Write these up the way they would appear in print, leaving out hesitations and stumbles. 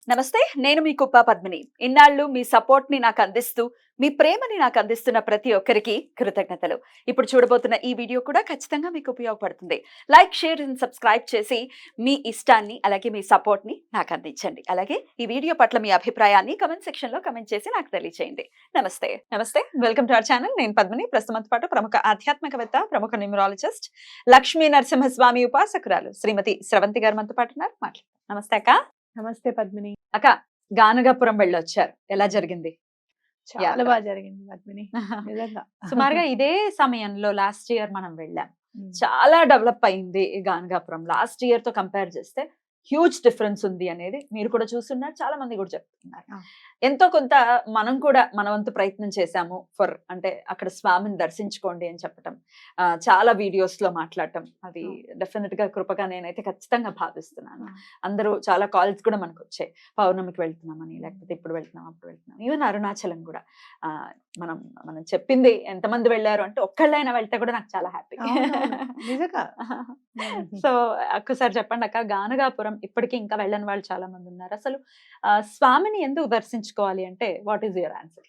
నమస్తే. నేను మీ కుప్ప పద్మిని. ఇన్నాళ్ళు మీ సపోర్ట్‌ని నాకందిస్తూ, మీ ప్రేమని నాకందిస్తున్న ప్రతి ఒక్కరికి కృతజ్ఞతలు. ఇప్పుడు చూడబోతున్న ఈ వీడియో కూడా ఖచ్చితంగా మీకు ఉపయోగపడుతుంది. లైక్, షేర్ అండ్ సబ్స్క్రైబ్ చేసి మీ ఇష్టాన్ని, అలాగే మీ సపోర్ట్‌ని నాకందించండి. అలాగే ఈ వీడియో పట్ల మీ అభిప్రాయాన్ని కామెంట్ సెక్షన్‌లో కామెంట్ చేసి నాకు తెలియజేయండి. నమస్తే. నమస్తే. Welcome to our channel. నేను పద్మిని. ప్రస్తుతంతో పాటు ప్రముఖ ఆధ్యాత్మికవేత్త, ప్రముఖ న్యూమరాలజిస్ట్, లక్ష్మీ నరసింహస్వామి ఉపాసకురాలు శ్రీమతి స్రవంతి గారు మనతో పాటు ఉన్నారు. మాట్లాడదాం. నమస్తే అక్క. నమస్తే పద్మిని. అక్క, గానగాపురం వెళ్ళొచ్చారు. ఎలా జరిగింది? చాలా బాగా జరిగింది పద్మిని. నిజంగా. సుమారుగా ఇదే సమయంలో లాస్ట్ ఇయర్ మనం వెళ్ళాం. హ్మ్. చాలా డెవలప్ అయింది ఈ గానగాపురం. లాస్ట్ ఇయర్ తో కంపేర్ చేస్తే హ్యూజ్ డిఫరెన్స్ ఉంది అనేది మీరు కూడా చూస్తున్నారు. చాలా మంది కూడా చెప్తున్నారు. ఎంతో కొంత మనం కూడా మన వంతు ప్రయత్నం చేశాము ఫర్ అంటే అక్కడ స్వామిని దర్శించుకోండి అని చెప్పటం, చాలా వీడియోస్ లో మాట్లాడటం, అది డెఫినెట్ గా కృపగా నేనైతే ఖచ్చితంగా భావిస్తున్నాను. అందరూ చాలా కాల్స్ కూడా మనకు వచ్చాయి, పౌర్ణమికి వెళ్తున్నామని, లేకపోతే ఇప్పుడు వెళ్తున్నాం అప్పుడు వెళ్తున్నాం. ఈవెన్ అరుణాచలం కూడా మనం మనం చెప్పింది ఎంతమంది వెళ్ళారు అంటే ఒక్కళ్ళైనా వెళ్తే కూడా నాకు చాలా హ్యాపీ. నిజంగా. సో ఒక్కసారి చెప్పండి అక్క, గానగాపురం ఇప్పటికీ ఇంకా వెళ్ళని వాళ్ళు చాలా మంది ఉన్నారు. అసలు స్వామిని ఎందుకు దర్శించుకోవాలి అంటే వాట్ ఈస్ యువర్ ఆన్సర్?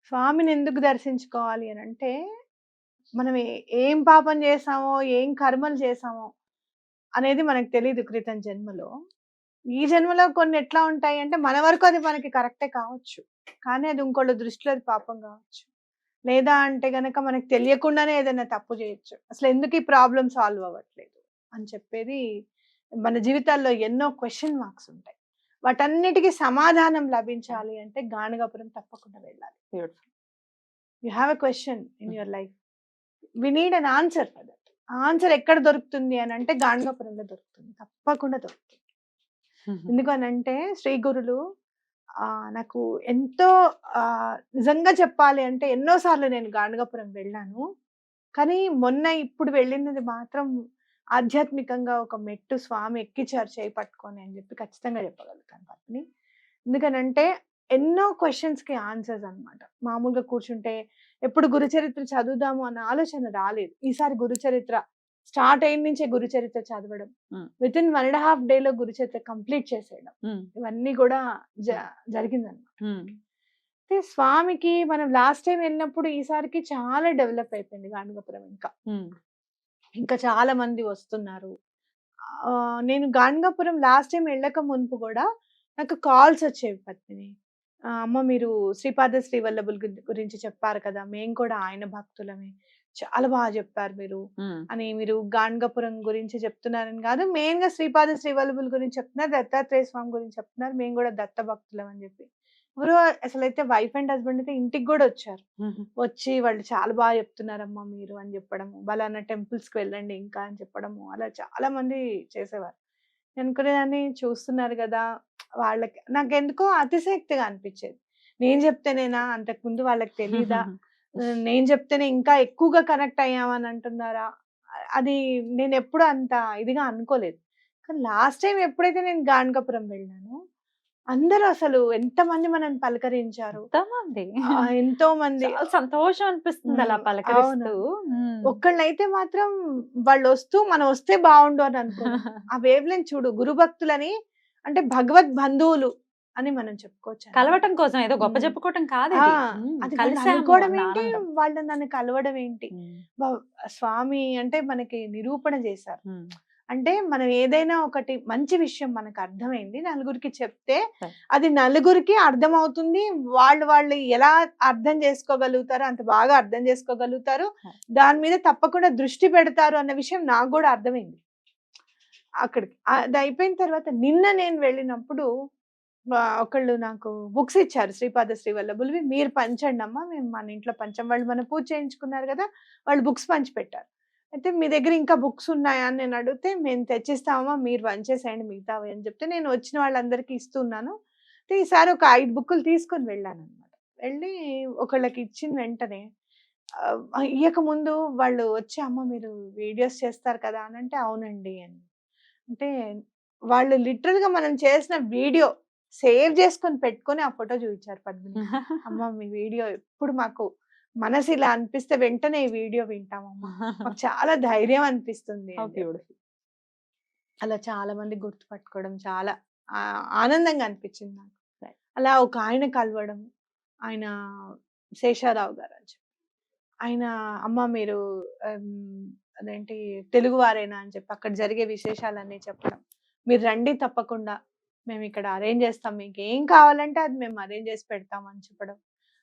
స్వామిని ఎందుకు దర్శించుకోవాలి అని అంటే, మనం ఏం పాపం చేసామో, ఏం కర్మలు చేసామో అనేది మనకు తెలియదు క్రితం జన్మలో. ఈ జన్మలో కొన్ని ఎట్లా ఉంటాయి అంటే, మన వరకు అది మనకి కరెక్టే కావచ్చు, కానీ అది ఇంకోళ్ళ దృష్టిలో అది పాపం కావచ్చు. లేదా అంటే గనక మనకు తెలియకుండానే ఏదైనా తప్పు చేయొచ్చు. అసలు ఎందుకు ఈ ప్రాబ్లం సాల్వ్ అవ్వట్లేదు అని చెప్పేది మన జీవితాల్లో ఎన్నో క్వశ్చన్ మార్క్స్ ఉంటాయి. వాటన్నిటికీ సమాధానం లభించాలి అంటే గానగాపురం తప్పకుండా వెళ్ళాలి. Beautiful. You have a question in your life, we need an answer for that. Answer ఎక్కడ దొరుకుతుంది అని అంటే గానగాపురంలో దొరుకుతుంది, తప్పకుండా దొరుకుతుంది. ఎందుకనంటే శ్రీ గురులు నాకు ఎంతో నిజంగా చెప్పాలి అంటే ఎన్నో సార్లు నేను గానగాపురం వెళ్ళాను. కానీ మొన్న ఇప్పుడు వెళ్ళినది మాత్రం ఆధ్యాత్మికంగా ఒక మెట్టు స్వామి ఎక్కిచ్చారు చేయి పట్టుకొని అని చెప్పి ఖచ్చితంగా చెప్పగలుగుతాను పత్ని. ఎందుకనంటే ఎన్నో క్వశ్చన్స్‌కి ఆన్సర్స్ అన్నమాట. మామూలుగా కూర్చుంటే ఎప్పుడు గురుచరిత్ర చదువుదాము అన్న ఆలోచన రాలేదు. ఈసారి గురుచరిత్ర స్టార్ట్ అయిన నుంచే గురుచరిత్ర చదవడం, వితిన్ 1.5 డేలో గురుచరిత్ర కంప్లీట్ చేసేయడం, ఇవన్నీ కూడా జరిగిందన్నమాట. అయితే స్వామికి మనం లాస్ట్ టైం వెళ్ళినప్పుడు ఈసారికి చాలా డెవలప్ అయిపోయింది గానగాపురం. ఇంకా చాలా మంది వస్తున్నారు. నేను గానగాపురం లాస్ట్ టైం వెళ్ళక మునుపు కూడా నాకు కాల్స్ వచ్చేవి పద్మిని. అమ్మ మీరు శ్రీపాద శ్రీవల్లభుల గురించి చెప్పారు కదా, మేము కూడా ఆయన భక్తులమే, చాలా బాగా చెప్పారు మీరు అని. మీరు గానగాపురం గురించి చెప్తున్నారని కాదు, మెయిన్ గా శ్రీపాద శ్రీవల్లభుల గురించి చెప్తున్నారు, దత్తాత్రేయ స్వామి గురించి చెప్తున్నారు, మేము కూడా దత్త భక్తులం అని చెప్పి. ఎవరో అసలైతే వైఫ్ అండ్ హస్బెండ్ అయితే ఇంటికి కూడా వచ్చారు. వచ్చి వాళ్ళు చాలా బాగా చెప్తున్నారమ్మా మీరు అని చెప్పడము, బలానా టెంపుల్స్ కి వెళ్ళండి ఇంకా అని చెప్పడము, అలా చాలా మంది చేసేవారు. నేను అనుకునేదాన్ని, చూస్తున్నారు కదా వాళ్ళకి, నాకెందుకో అతిశయక్తిగా అనిపించేది. నేను చెప్తేనేనా, అంతకుముందు వాళ్ళకి తెలీదా, నేను చెప్తేనే ఇంకా ఎక్కువగా కనెక్ట్ అయ్యామని అంటున్నారా, అది నేను ఎప్పుడు అంత ఇదిగా అనుకోలేదు. కానీ లాస్ట్ టైం ఎప్పుడైతే నేను గానగాపురం వెళ్ళానో అందరూ అసలు ఎంతమంది మనల్ని పలకరించారు, ఎంతో మంది. సంతోషం అనిపిస్తుంది అలా పలకరిస్తూ. ఒక్కళ్ళైతే మాత్రం వాళ్ళు వస్తూ మనం వస్తే బాగుండు అని అనుకున్నాం. ఆ వేవ్ లెంత్ చూడు, గురు భక్తులని అంటే భగవద్ బంధువులు అని మనం చెప్పుకోవచ్చు. కలవటం కోసం ఏదో గొప్ప చెప్పుకోవటం కాదు, అది కలుసుకోవడం ఏంటి, వాళ్ళు నన్ను కలవడం ఏంటి. స్వామి అంటే మనకి నిరూపణ చేశారు. అంటే మనం ఏదైనా ఒకటి మంచి విషయం మనకు అర్థమైంది, నలుగురికి చెప్తే అది నలుగురికి అర్థమవుతుంది. వాళ్ళు ఎలా అర్థం చేసుకోగలుగుతారో అంత బాగా అర్థం చేసుకోగలుగుతారు, దాని మీద తప్పకుండా దృష్టి పెడతారు అన్న విషయం నాకు కూడా అర్థమైంది అక్కడికి. అది అయిపోయిన తర్వాత నిన్న నేను వెళ్ళినప్పుడు ఒకళ్ళు నాకు బుక్స్ ఇచ్చారు, శ్రీపాద శ్రీవల్లభులవి, మీరు పంచండి అమ్మా, మేము మన ఇంట్లో పంచం. వాళ్ళు మన పూజ చేయించుకున్నారు కదా, వాళ్ళు బుక్స్ పంచి పెట్టారు. అయితే మీ దగ్గర ఇంకా బుక్స్ ఉన్నాయా అని నేను అడిగితే, మేము తెచ్చిస్తామమ్మా, మీరు పంచేసేయండి మిగతావి అని చెప్తే నేను వచ్చిన వాళ్ళందరికీ ఇస్తున్నాను. అయితే ఈసారి ఒక 5 బుక్కులు తీసుకొని వెళ్ళాను అనమాట. వెళ్ళి ఒకళ్ళకి ఇచ్చిన వెంటనే ఇయ్యక ముందు వాళ్ళు వచ్చి, అమ్మ మీరు వీడియోస్ చేస్తారు కదా అని అంటే, అవునండి అని అంటే, వాళ్ళు లిటరల్ గా మనం చేసిన వీడియో సేవ్ చేసుకొని పెట్టుకొని ఆ ఫోటో చూపించారు పద్మిని. అమ్మ మీ వీడియో ఎప్పుడు మాకు మనసు ఇలా అనిపిస్తే వెంటనే ఈ వీడియో వింటామమ్మా, మాకు చాలా ధైర్యం అనిపిస్తుంది. అలా చాలా మంది గుర్తుపట్టుకోవడం చాలా ఆనందంగా అనిపించింది నాకు. Right. అలా ఒక ఆయన కలవడం, ఆయన శేషారావు గారు అని చెప్పి. ఆయన అమ్మ మీరు అదేంటి తెలుగు వారేనా అని చెప్పి అక్కడ జరిగే విశేషాలన్నీ చెప్పడం. మీరు రండి తప్పకుండా. మేము ఇక్కడ అరేంజ్ చేస్తాం. మీకు ఏం కావాలంటే అది మేము అరేంజ్ చేసి పెడతాం అని చెప్పడం.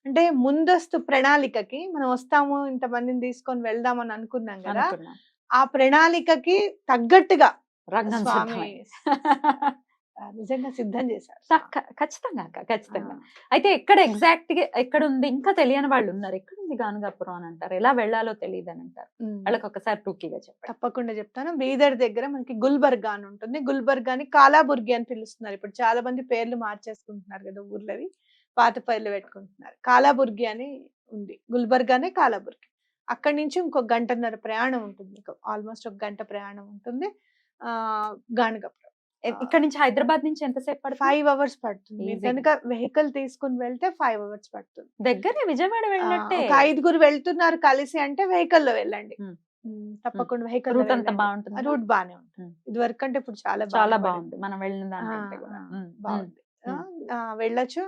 అంటే ముందస్తు ప్రణాళికకి మనం వస్తాము, ఇంతమందిని తీసుకొని వెళ్దాం అని అనుకున్నాం కదా. అనుకున్నాం. ఆ ప్రణాళికకి తగ్గట్టుగా రంగం స్వామి సిద్ధమైంది. నిజంగా సిద్ధం చేశారు. ఖచ్చితంగా అక్క, ఖచ్చితంగా. అయితే ఎక్కడ ఎగ్జాక్ట్ గా ఎక్కడ ఉంది ఇంకా తెలియని వాళ్ళు ఉన్నారు. ఎక్కడ ఉంది గానగాపురం అని అంటారు, ఎలా వెళ్ళాలో తెలియదు అని అంటారు. వాళ్ళకి ఒకసారి టూకీగా చెప్పండి. తప్పకుండా చెప్తాను. బీదర్ దగ్గర మనకి గుల్బర్గా అని ఉంటుంది. గుల్బర్గాని కాలాబుర్గి అని పిలుస్తున్నారు. ఇప్పుడు చాలా మంది పేర్లు మార్చేసుకుంటున్నారు కదా ఊర్లవి, పాత పేర్లు పెట్టుకుంటున్నారు. కాలాబుర్గి అని ఉంది. గుల్బర్గానే కాలాబుర్గి. అక్కడి నుంచి ఇంకో గంటన్నర ప్రయాణం ఉంటుంది. ఆల్మోస్ట్ ఒక గంట ప్రయాణం ఉంటుంది. గానగాపురం ఇక్కడ నుంచి హైదరాబాద్ నుంచి ఎంతసేపు పడుతుంది? 5 hours పడుతుంది. మీరు కనుక వెహికల్ తీసుకుని వెళ్తే 5 hours పడుతుంది. దగ్గరే, విజయవాడ వెళ్ళినట్టే. ఒక 5గురు వెళ్తున్నారు కలిసి అంటే వెహికల్ లో వెళ్ళండి. తప్పకుండా వెహికల్ రూట్ అంతా బాగుంటుంది. రూట్ బానే ఉంటుంది. ఇది వరకు అంటే ఇప్పుడు చాలా బాగుంది మనం వెళ్ళిన దానికంటే కూడా. బాగుంది. వెళ్ళొచ్చు.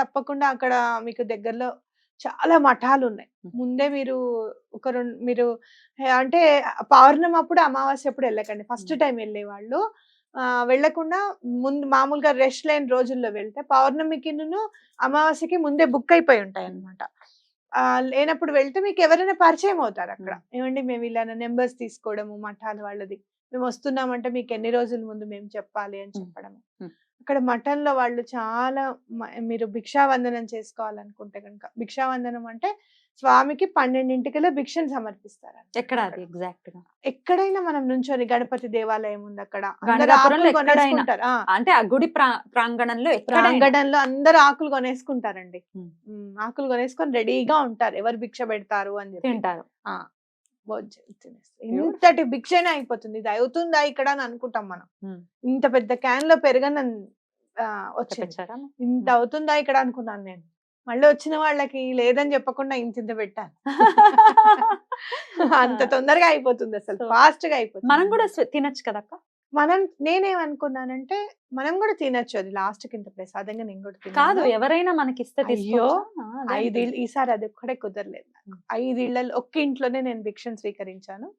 తప్పకుండా అక్కడ మీకు దగ్గరలో చాలా మఠాలు ఉన్నాయి. ముందే మీరు మీరు అంటే పౌర్ణమి అప్పుడు అమావాస్య అప్పుడు వెళ్ళకండి. ఫస్ట్ టైం వెళ్ళే వాళ్ళు వెళ్ళకుండా ముందు మామూలుగా రెస్ట్ లేని రోజుల్లో వెళ్తే పౌర్ణమికి అమావాస్యకి ముందే బుక్ అయిపోయి ఉంటాయి అన్నమాట. లేనప్పుడు వెళ్తే మీకు ఎవరైనా పరిచయం అవుతారు అక్కడ. ఏమండి మేము ఇలా నెంబర్స్ తీసుకోవడము, మఠాలు వాళ్ళది, మేము వస్తున్నామంటే మీకు ఎన్ని రోజుల ముందు మేము చెప్పాలి అని చెప్పడము. అక్కడ మఠంలో వాళ్ళు చాలా మీరు భిక్షావందనం చేసుకోవాలనుకుంటే కనుక, భిక్షావందనం అంటే స్వామికి 12 భిక్షను సమర్పిస్తారు. ఎక్కడ అది ఎగ్జాక్ట్ గా? ఎక్కడైనా మనం నుంచొని గణపతి దేవాలయం ఉంది అక్కడ, అంటే ఆ గుడి ప్రాంగణంలో అందరు ఆకులు కొనేసుకుంటారండి. ఆకులు కొనేసుకొని రెడీగా ఉంటారు ఎవరు భిక్ష పెడతారు అని చెప్పి తింటారు. ఇంతటి భిక్షనే అయిపోతుంది. ఇది అవుతుందా ఇక్కడ అని అనుకుంటాం మనం. ఇంత పెద్ద క్యాన్ లో పెరగన వచ్చింది, ఇంత అవుతుందా ఇక్కడ అనుకున్నాను నేను. మళ్ళీ వచ్చిన వాళ్ళకి లేదని చెప్పకుండా ఇంత పెట్టాను. అంత తొందరగా అయిపోతుంది, అసలు ఫాస్ట్ గా అయిపోతుంది. మనం కూడా తినొచ్చు కదక్క. నేనేమనుకున్నానంటే మనం కూడా తినొచ్చు, అది లాస్ట్ కి ఇంత ప్రసాదంగా నేను కూడా తిన్నాను. కాదు, ఎవరైనా మనకి ఇస్తే అయ్యో 5 ఇళ్ళు ఈసారి అది ఒక్కడే కుదరలేదు నాకు. 5 ఇళ్లలో ఒక్క ఇంట్లోనే నేను భిక్షను స్వీకరించాను.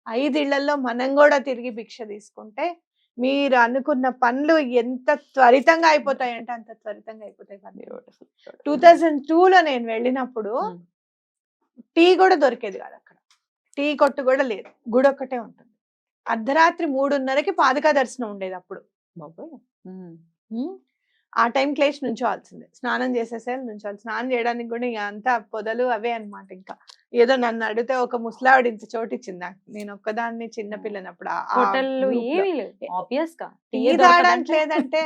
5 ఇళ్లలో మనం కూడా తిరిగి భిక్ష తీసుకుంటే మీరు అనుకున్న పనులు ఎంత త్వరితంగా అయిపోతాయి అంటే అంత త్వరితంగా అయిపోతాయి. 2002లో నేను వెళ్ళినప్పుడు టీ కూడా దొరికేది కాదు అక్కడ. టీ కొట్టు కూడా లేదు, గుడి ఒక్కటే ఉంటుంది. అర్ధరాత్రి 3:30కి పాదుకా దర్శనం ఉండేది అప్పుడు. ఆ టైంకి లేచి నుంచోవాల్సిందే, స్నానం చేసేసేయాలి, నుంచోవాలి. స్నానం చేయడానికి కూడా ఇక అంతా పొదలు అవే అన్నమాట. ఇంకా ఏదో నన్ను అడిగితే ఒక ముసలావిడ ఇంత చోటు ఇచ్చింది నాకు, నేను ఒక్కదాన్ని చిన్న పిల్లనప్పుడు. లేదంటే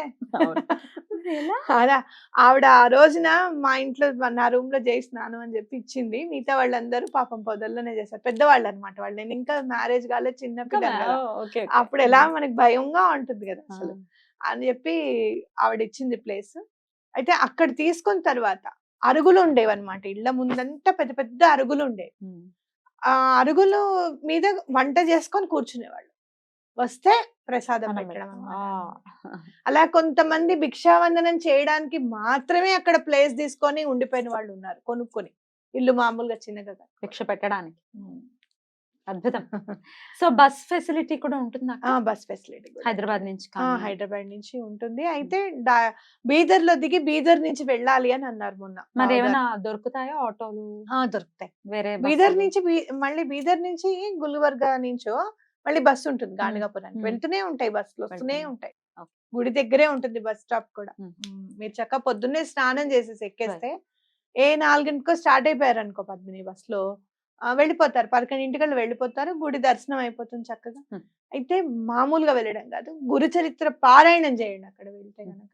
అలా ఆవిడ ఆ రోజున మా ఇంట్లో నా రూమ్ లో చేయి స్నానం అని చెప్పి ఇచ్చింది. మిగతా వాళ్ళందరూ పాపం పొదల్లోనే చేశారు, పెద్దవాళ్ళు అనమాట వాళ్ళు. నేను ఇంకా మ్యారేజ్ కాలేదు, చిన్న పిల్లలు. అప్పుడు ఎలా మనకి భయంగా ఉంటుంది కదా అసలు అని చెప్పి ఆవిడ ఇచ్చింది ప్లేస్. అయితే అక్కడ తీసుకున్న తర్వాత అరుగులు ఉండేవన్నమాట. ఇళ్ల ముందంతా పెద్ద పెద్ద అరుగులు ఉండేవి. ఆ అరుగులు మీద వంట చేసుకొని కూర్చునేవాళ్ళు, వస్తే ప్రసాదం పెట్టడం అన్నమాట. అలా కొంతమంది భిక్షావందనం చేయడానికి మాత్రమే అక్కడ ప్లేస్ తీసుకొని ఉండిపోయిన వాళ్ళు ఉన్నారు, కొనుక్కొని ఇల్లు మామూలుగా చిన్నగా భిక్ష పెట్టడానికి. అద్భుతం. సో బస్ ఫెసిలిటీ కూడా ఉంటుంది. బస్ ఫెసిలిటీ హైదరాబాద్ నుంచి ఉంటుంది. అయితే బీదర్ లో దిగి బీదర్ నుంచి వెళ్ళాలి అని అన్నారు మొన్న. మరి ఏమైనా దొరుకుతాయా ఆటోలు? దొరుకుతాయి. వేరే బీదర్ నుంచి మళ్ళీ బీదర్ నుంచి గుల్బర్గా నుంచో మళ్ళీ బస్సు ఉంటుంది గానగాపురానికి. వెళ్తూనే ఉంటాయి బస్సులు, వస్తూనే ఉంటాయి. గుడి దగ్గరే ఉంటుంది బస్ స్టాప్ కూడా. మీరు చక్కగా పొద్దున్నే స్నానం చేసేసి ఎక్కేస్తే 4:00కో స్టార్ట్ అయిపోయారు అనుకో పద్మిని బస్ లో, వెళ్ళిపోతారు. 11:00కల్లా వెళ్ళిపోతారు, గుడి దర్శనం అయిపోతుంది చక్కగా. అయితే మామూలుగా వెళ్ళడం కాదు, గురు చరిత్ర పారాయణం చేయండి అక్కడ వెళ్తే గనక.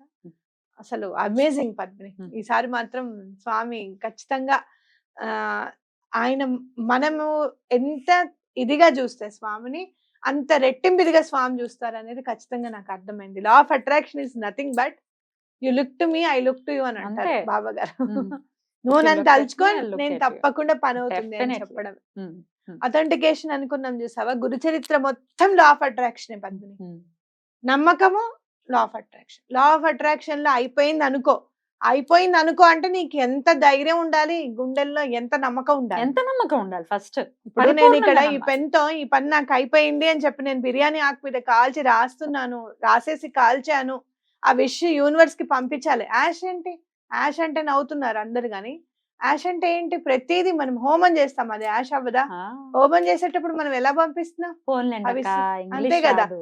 అసలు అమేజింగ్ పద్మిని. ఈసారి మాత్రం స్వామి ఖచ్చితంగా ఆయన మనము ఎంత ఇదిగా చూస్తే స్వామిని అంత రెట్టింపిదిగా స్వామి చూస్తారు అనేది ఖచ్చితంగా నాకు అర్థమైంది. Law of attraction is nothing but you look to me, I look to you అని అంటారు బాబా గారు. నువ్వు నన్ను తలుచుకొని నేను తప్పకుండా పని అవుతుంది అని చెప్పడం. అథెంటికేషన్ అనుకున్నాం చూసావా, గురు చరిత్ర మొత్తం లా ఆఫ్ అట్రాక్షన్ పద్మిని. నమ్మకము లా ఆఫ్ అట్రాక్షన్ లో అయిపోయింది అనుకో అంటే నీకు ఎంత ధైర్యం ఉండాలి, గుండెల్లో ఎంత నమ్మకం ఉండాలి. ఎంత నమ్మకం ఉండాలి ఫస్ట్. ఇప్పుడు నేను ఇక్కడ ఈ పెన్ తో ఈ పని నాకు అయిపోయింది అని చెప్పి నేను బిర్యానీ ఆకు మీద కాల్చి రాసేసి కాల్చాను, ఆ విష్ యూనివర్స్ కి పంపించాలి. యాష్ అంటే నవ్వుతున్నారు అందరు, కానీ యాష్ అంటే ఏంటి? ప్రతిదీ మనం హోమం చేస్తాం, అది యాష్ అవ్వదా? హోమం చేసేటప్పుడు మనం ఎలా పంపిస్తున్నాం? ఫోన్లేండి అక్క, అంతే ఇంగ్లీష్ కదా. రాదు.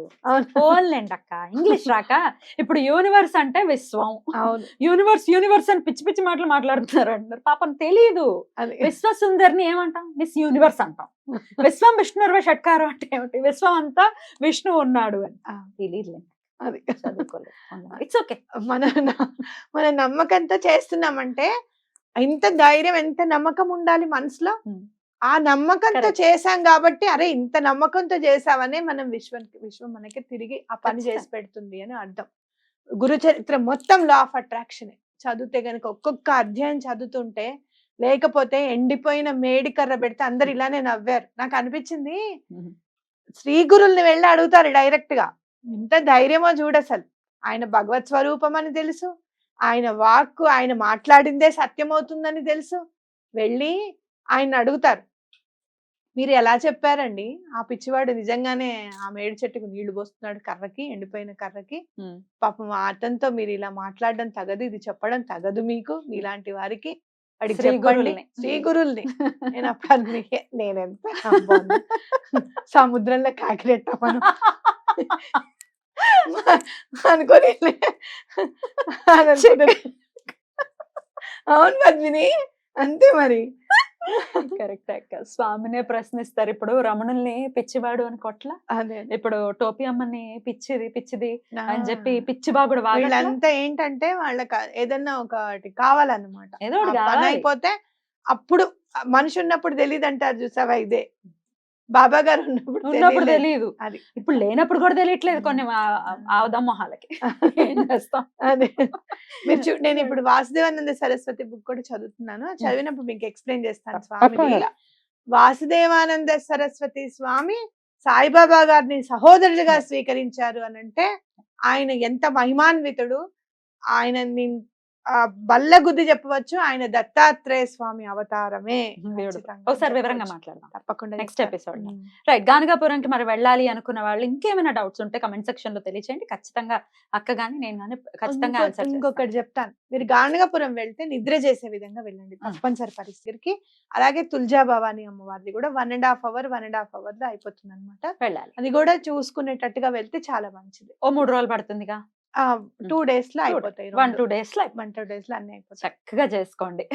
ఫోన్లేండి అక్క, ఇంగ్లీష్ రాక. ఇప్పుడు యూనివర్స్ అంటే విశ్వం, అవును, యూనివర్స్ అని పిచ్చి పిచ్చి మాటలు మాట్లాడుతున్నారు అంటారు. పాపం తెలియదు. అది విశ్వ సుందరిని ఏమంటాం? మిస్ యూనివర్స్ అంటాం. విశ్వం విష్ణుర్వ షట్కారం అంటే ఏమిటి? విశ్వం అంతా విష్ణువు ఉన్నాడు అని తెలియదులే. అది చదువుకోలేదు. It's okay. మన నమ్మకంతో చేస్తున్నామంటే ఎంత ధైర్యం, ఎంత నమ్మకం ఉండాలి మనసులో. ఆ నమ్మకంతో Correct. చేశాం కాబట్టి, అరే ఇంత నమ్మకంతో చేసావనే మనం విశ్వం మనకి తిరిగి ఆ పని చేసి పెడుతుంది అని అర్థం. గురు చరిత్ర మొత్తం లా ఆఫ్ అట్రాక్షన్ చదివితే గనుక, ఒక్కొక్క అధ్యాయం చదువుతుంటే, లేకపోతే ఎండిపోయిన మేడి కర్ర పెడితే అందరు ఇలానే నవ్వారు. నాకు అనిపించింది శ్రీ గురుల్ని వెళ్ళి అడుగుతారు డైరెక్ట్ గా. ఎంత ధైర్యమో చూడసలు. ఆయన భగవత్ స్వరూపం అని తెలుసు, ఆయన వాక్కు, ఆయన మాట్లాడిందే సత్యమవుతుందని తెలుసు. వెళ్ళి ఆయన అడుగుతారు, మీరు ఎలా చెప్పారండి? ఆ పిచ్చివాడు నిజంగానే ఆ మేడి చెట్టుకు నీళ్లు పోస్తున్నాడు, కర్రకి, ఎండిపోయిన కర్రకి. పాపం అతనితో మీరు ఇలా మాట్లాడడం తగదు, ఇది చెప్పడం తగదు మీకు, మీలాంటి వారికి. వాడికి శ్రీ చెప్పండి. గురుల్ని. శ్రీ గురుల్ని. నేను అప్పుడు నేనెంత నవ్వాను. సముద్రంలో కాకిరెట్టమను అనుకోని అవును పద్మిని, అంతే మరి. కరెక్ట్ అక్క. స్వామినే ప్రశ్నిస్తారు. ఇప్పుడు రమణుల్ని పిచ్చివాడు అని కొట్ల, అదే ఇప్పుడు టోపీ అమ్మని పిచ్చిది అని చెప్పి పిచ్చి బాగుడు వీళ్ళంతా ఏంటంటే వాళ్ళకి ఏదన్నా ఒకటి కావాలన్నమాట. ఏదో ఒకటి ఆ పని కావాలి. అయిపోతే అప్పుడు మనిషి ఉన్నప్పుడు తెలియదు అంటారు చూసావా, ఇదే బాబా గారు ఉన్నప్పుడు ఉన్నప్పుడు తెలియదు, అది ఇప్పుడు లేనప్పుడు కూడా తెలియట్లేదు కొన్ని ఆవదమ్మహాలకి. ఏం చేస్తాం. అదే నేను ఇప్పుడు వాసుదేవానంద సరస్వతి బుక్ కూడా చదువుతున్నాను. చదివినప్పుడు మీకు ఎక్స్ప్లెయిన్ చేస్తాను స్వామి. తప్పకుండా. వాసుదేవానంద సరస్వతి స్వామి సాయిబాబా గారిని సహోదరుడిగా స్వీకరించారు అని అంటే ఆయన ఎంత మహిమాన్వితుడు. ఆయన బల్ల గుద్ది చెప్పవచ్చు, ఆయన దత్తాత్రేయ స్వామి అవతారమే. ఒకసారి వివరంగా మాట్లాడదాం తప్పకుండా నెక్స్ట్ ఎపిసోడ్ లో. రైట్, గానగాపురంకి మరి వెళ్ళాలి అనుకున్న వాళ్ళు ఇంకేమైనా డౌట్స్ ఉంటే కమెంట్ సెక్షన్ లో తెలియచేయండి. ఖచ్చితంగా అక్క గాని నేను గాని ఖచ్చితంగా ఆన్సర్ చేస్తాను. ఇంకొకటి చెప్తాను, మీరు గానగాపురం వెళ్తే నిద్ర చేసే విధంగా వెళ్ళండి తప్పనిసరి పరిస్థితికి. అలాగే తుల్జా భవాని అమ్మవారిది కూడా 1.5 hour లో అయిపోతుంది అనమాట. వెళ్ళాలి, అది కూడా చూసుకునేటట్టుగా వెళ్తే చాలా మంచిది. ఓ 3 రోజులు పడుతుందిగా. 2 days లో అయిపోతాయి. 1-2 days లో 1-2 days లో అన్ని అయిపోతాయి. చక్కగా చేసుకోండి.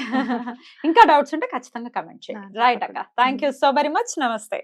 ఇంకా డౌట్స్ ఉంటే ఖచ్చితంగా కమెంట్ చేయండి. రైట్ అక్క, thank you so very much. నమస్తే.